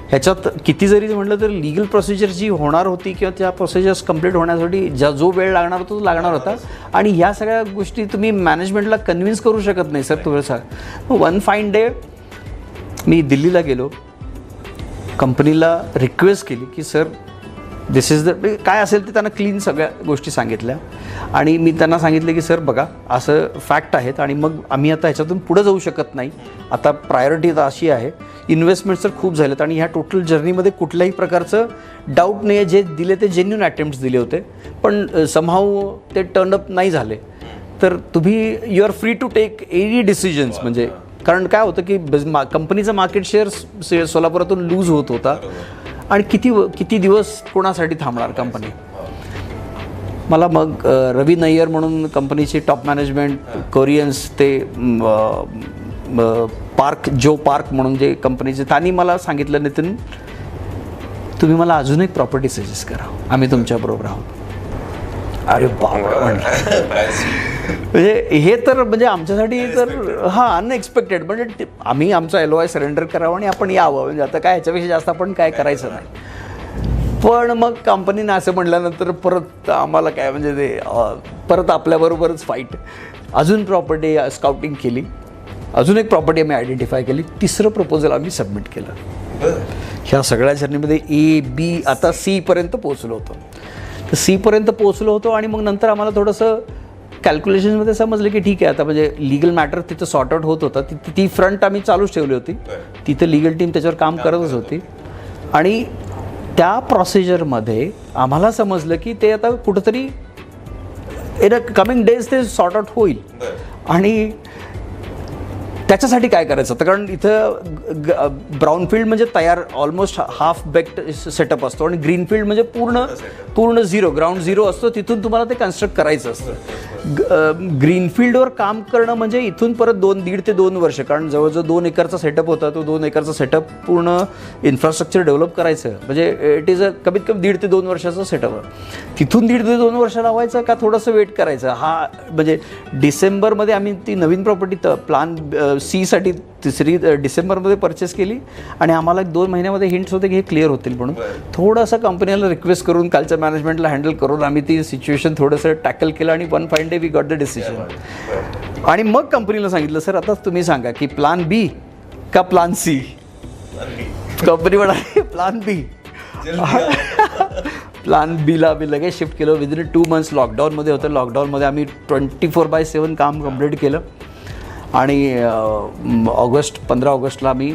ह्याच्यात किती जरी म्हटलं तर लिगल प्रोसिजर जी होणार होती किंवा त्या प्रोसिजर्स कंप्लीट होण्यासाठी जो वेळ लागणार होता तो लागणार होता आणि ह्या सगळ्या गोष्टी तुम्ही मॅनेजमेंटला कन्व्हिन्स करू शकत नाही सर तुम्ही सांग. वन फाईन डे मी दिल्लीला गेलो, कंपनीला रिक्वेस्ट केली की सर दिस इज द काय असेल ते त्यांना क्लीन सगळ्या गोष्टी सांगितल्या आणि मी त्यांना सांगितलं की सर बघा असं फॅक्ट आहेत आणि मग आम्ही आता ह्याच्यातून पुढं जाऊ शकत नाही, आता प्रायोरिटी तर अशी आहे, इन्व्हेस्टमेंट्स तर खूप झालेत आणि ह्या टोटल जर्नीमध्ये कुठल्याही प्रकारचं डाऊट नाही आहे, जे दिले ते जेन्युइन अटेम्प्ट्स दिले होते पण समहाऊ ते टर्नअप नाही झाले, तर तुम्ही you are free to take any decisions. म्हणजे कारण काय होतं की कंपनीचा मार्केट शेअर सोलापुरातून लूज होत होता आणि किती दिवस कोणासाठी थांबणार कंपनी. मला मग रवी नय्यर म्हणून कंपनीची टॉप मॅनेजमेंट कोरियन्स ते पार्क म्हणून जे कंपनीचे त्यांनी मला सांगितलं नितीन तुम्ही मला अजून एक प्रॉपर्टी सजेस्ट करा, आम्ही तुमच्याबरोबर आहोत. अरे बाबा म्हणजे हे तर म्हणजे आमच्यासाठी तर अनएक्सपेक्टेड, म्हणजे आम्ही आमचा LOI सरेंडर करावं आणि आपण यावं, म्हणजे आता काय ह्याच्यापेक्षा जास्त आपण काय करायचं नाही. पण मग कंपनीनं असं म्हटल्यानंतर परत आम्हाला काय म्हणजे ते परत आपल्याबरोबरच फाईट, अजून प्रॉपर्टी स्काउटिंग केली, अजून एक प्रॉपर्टी आम्ही आयडेंटिफाय केली, तिसरं प्रपोजल आम्ही सबमिट केलं. ह्या सगळ्या जर्नीमध्ये A, B आता C पर्यंत पोहोचलो होतो. तर C पर्यंत पोहोचलो होतो आणि मग नंतर आम्हाला थोडंसं कॅल्क्युलेशनमध्ये समजलं की ठीक आहे आता म्हणजे लिगल मॅटर तिथं सॉर्ट आउट होत होता, ती फ्रंट आम्ही चालूच ठेवली होती, तिथं लिगल टीम त्याच्यावर काम करतच होती आणि त्या प्रोसिजरमध्ये आम्हाला समजलं की ते आता कुठंतरी इन अ कमिंग डेज ते सॉर्ट आउट होईल आणि त्याच्यासाठी काय करायचं होतं, कारण इथं ब्राऊनफील्ड म्हणजे तयार ऑलमोस्ट हाफ बेक्ड सेटअप असतो आणि ग्रीनफील्ड म्हणजे पूर्ण ग्राउंड झिरो असतो, तिथून तुम्हाला ते कन्स्ट्रक्ट करायचं असतं. ग्रीनफील्डवर काम करणं म्हणजे इथून परत 1.5 ते 2 वर्ष, कारण जवळजवळ 2 एकरचा सेटअप होता, तो 2 एकरचा सेटअप पूर्ण इन्फ्रास्ट्रक्चर डेव्हलप करायचं म्हणजे इट इज कमीत कमी 1.5 ते 2 वर्षाचा सेटअप आहे. तिथून 1.5 ते 2 वर्ष लावायचं का थोडंसं वेट करायचं. हा म्हणजे डिसेंबरमध्ये आम्ही ती नवीन प्रॉपर्टी प्लान सीसाठी 3 डिसेंबरमध्ये परचेस केली आणि आम्हाला 2 महिन्यामध्ये हिंट्स होते की हे क्लिअर होतील म्हणून. थोडंसं कंपनीला रिक्वेस्ट करून कालच्या मॅनेजमेंटला हँडल करून आम्ही ती सिच्युएशन थोडंसं टॅकल केलं आणि one fine day we got the decision. आणि मग कंपनीला सांगितलं सर आता तुम्ही सांगा की प्लान बी का प्लान सी. कंपनी म्हणाली प्लान बी. प्लान बीला आम्ही लगेच शिफ्ट केलं. विदिन 2 मंथ्स लॉकडाऊनमध्ये होतं. लॉकडाऊनमध्ये आम्ही 24/7 काम कंप्लीट केलं आणि 15 ऑगस्टला आम्ही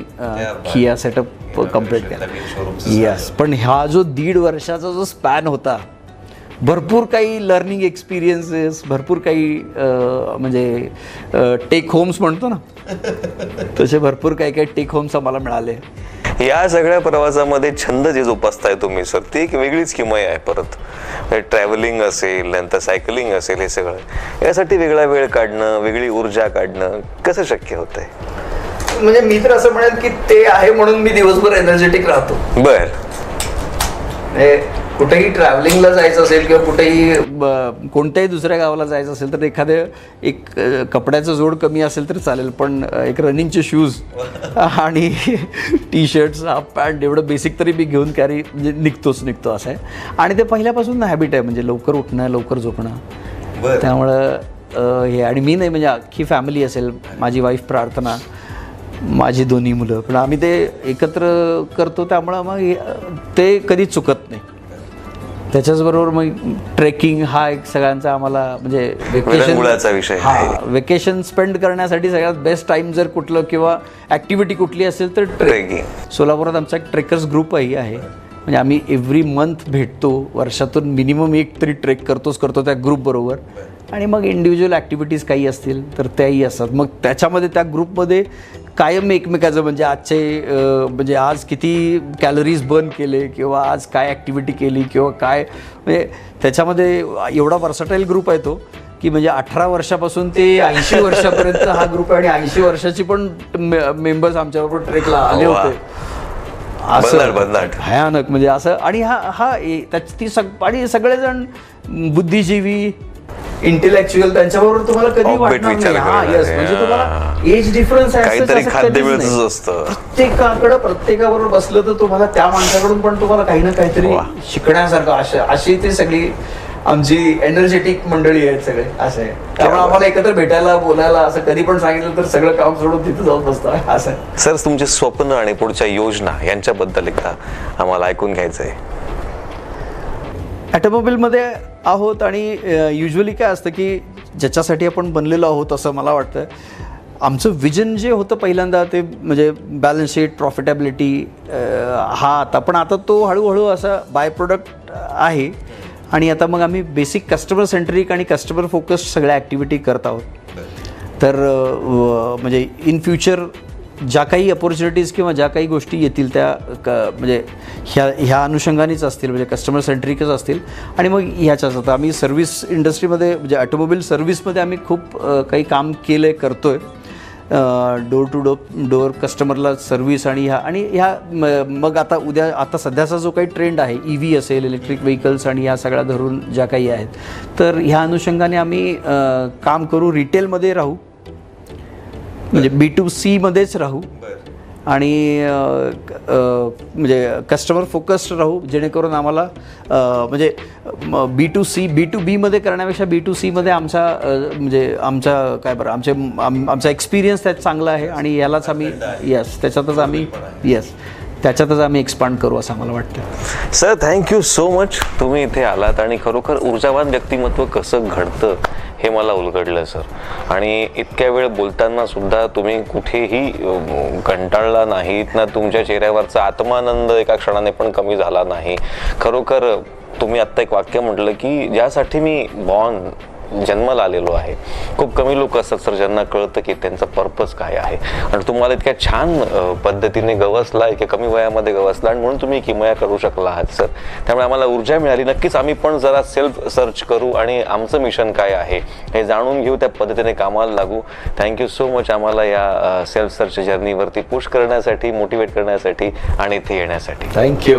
किया सेटअप कंप्लीट केला. येस, पण हा जो 1.5 वर्षाचा जो स्पॅन होता, भरपूर काही लर्निंग एक्सपिरियन्सेस, भरपूर काही म्हणजे टेक होम्स म्हणतो ना तसे भरपूर काही टेक होम्स आम्हाला मिळाले. या सगळ्या प्रवासामध्ये छंद जे जोपासताय तुम्ही सर, ती एक वेगळीच किमया आहे. परत ट्रॅव्हलिंग असेल, नंतर सायकलिंग असेल, हे सगळं यासाठी वेगळा वेळ काढणं, वेगळी ऊर्जा काढणं कसं शक्य होतंय? म्हणजे मी तर असं म्हणेन की ते आहे म्हणून मी दिवसभर एनर्जेटिक राहतो. बर. कुठेही ट्रॅव्हलिंगला जायचं असेल किंवा कुठेही कोणत्याही दुसऱ्या गावाला जायचं असेल तर एखादं एक कपड्याचं जोड कमी असेल तर चालेल, पण एक रनिंगचे शूज आणि टी शर्ट्स, हाफ पॅन्ट एवढं बेसिक तरी मी घेऊन म्हणजे निघतो असं आहे. आणि ते पहिल्यापासून हॅबिट आहे, म्हणजे लवकर उठणं लवकर झोपणं. त्यामुळं हे, आणि मी नाही म्हणजे अख्खी फॅमिली असेल, माझी वाईफ प्रार्थना, माझी दोन्ही मुलं, पण आम्ही ते एकत्र करतो, त्यामुळं मग ते कधी चुकत नाही. त्याच्याचबरोबर मग ट्रेकिंग हा एक सगळ्यांचा आम्हाला म्हणजे विषय, वेकेशन स्पेंड करण्यासाठी सगळ्यात बेस्ट टाइम जर कुठलं किंवा ॲक्टिव्हिटी कुठली असेल तर ट्रेकिंग. सोलापुरात आमचा एक ट्रेकर्स ग्रुपही आहे, म्हणजे आम्ही एव्हरी मंथ भेटतो, वर्षातून मिनिमम एक तरी ट्रेक करतो त्या ग्रुपबरोबर. आणि मग इंडिव्हिज्युअल ॲक्टिव्हिटीज काही असतील तर त्याही असतात. मग त्याच्यामध्ये त्या ग्रुपमध्ये कायम एकमेकाचं म्हणजे म्हणजे आज किती कॅलरीज बर्न केले किंवा आज काय ॲक्टिव्हिटी केली किंवा काय, म्हणजे त्याच्यामध्ये एवढा वर्सटाईल ग्रुप आहे तो की म्हणजे 18 वर्षापासून ते 80 वर्षापर्यंत हा ग्रुप आहे. आणि 80 वर्षाची पण मेंबर्स आमच्याबरोबर ट्रेकला आले होते. असं भयानक म्हणजे असं. आणि आणि सगळेजण बुद्धिजीवी, इंटेलेक्च्युअल, त्यांच्याबरोबर तुम्हाला कधी वाटणार नाही. यस, म्हणजे तुम्हाला एज डिफरन्स आहे प्रत्येकाबरोबर बसलं तर तुम्हाला त्या माणसाकडून पण तुम्हाला काही ना काहीतरी शिकण्यासारखं, अशी ती सगळी आमची एनर्जेटिक मंडळी आहेत सगळे असे. त्यामुळे आम्हाला एकत्र भेटायला, बोलायला, असं कधी पण सांगितलं तर सगळं काम सोडून तिथे जाऊन बसतं असं. सर, तुमचे स्वप्न आणि पुढच्या योजना यांच्याबद्दल एकदा आम्हाला ऐकून घ्यायचं आहे. ॲटोमोबाईलमध्ये आहोत आणि युजली काय असतं की ज्याच्यासाठी आपण बनलेलो आहोत असं मला वाटतं. आमचं विजन जे होतं पहिल्यांदा ते म्हणजे बॅलन्स शीट, प्रॉफिटेबिलिटी हा आता, पण आता तो हळूहळू असा बाय प्रोडक्ट आहे. आणि आता मग आम्ही बेसिक कस्टमर सेंट्रिक आणि कस्टमर फोकस्ड सगळ्या ॲक्टिव्हिटी करत आहोत. तर म्हणजे इन फ्युचर ज्या काही अपॉर्च्युनिटीज किंवा ज्या काही गोष्टी येतील त्या म्हणजे ह्या अनुषंगानेच असतील, म्हणजे कस्टमर सेंट्रिकच असतील. आणि मग ह्याच्याच आता आम्ही सर्व्हिस इंडस्ट्रीमध्ये म्हणजे ऑटोमोबाईल सर्व्हिसमध्ये आम्ही खूप काही काम करतो आहे. डोर टू डोर कस्टमरला सर्व्हिस आणि ह्या मग आता सध्याचा जो काही ट्रेंड आहे, EV असेल, इलेक्ट्रिक व्हेकल्स आणि ह्या सगळ्या धरून ज्या काही आहेत, तर ह्या अनुषंगाने आम्ही काम करू. रिटेलमध्ये राहू, म्हणजे B2C मध्येच राहू आणि म्हणजे कस्टमर फोकस्ड राहू, जेणेकरून आम्हाला म्हणजे B2C B2B मध्ये करण्यापेक्षा B2C मध्ये आमचा एक्सपिरियन्स त्यात चांगला आहे. आणि यालाच आम्ही त्याच्यातच आम्ही एक्सपांड करू असं मला वाटतं. Sir, thank you so much. तुम्ही इथे आलात आणि खरोखर ऊर्जावान व्यक्तिमत्व कसं घडतं हे मला उलगडलं सर. आणि इतक्या वेळ बोलताना सुद्धा तुम्ही कुठेही कंटाळला नाहीत ना, तुमच्या चेहऱ्यावरचा आत्मानंद एका क्षणाने पण कमी झाला नाही. खरोखर तुम्ही आत्ता एक वाक्य म्हटलं की ज्यासाठी मी जन्माला आलेलो आहे. खूप कमी लोक असतात सर ज्यांना कळतं की त्यांचा पर्पज काय आहे. आणि तुम्हाला इतक्या छान पद्धतीने गवसला, इतक्या कमी वयामध्ये गवसला, आणि म्हणून तुम्ही किमया करू शकला आहात सर. त्यामुळे आम्हाला ऊर्जा मिळाली. नक्कीच आम्ही पण जरा सेल्फ सर्च करू आणि आमचं मिशन काय आहे हे जाणून घेऊ, त्या पद्धतीने कामाला लागू. थँक्यू सो मच आम्हाला या सेल्फ सर्च जर्नीवरती पुश करण्यासाठी, मोटिवेट करण्यासाठी आणि इथे येण्यासाठी. थँक्यू.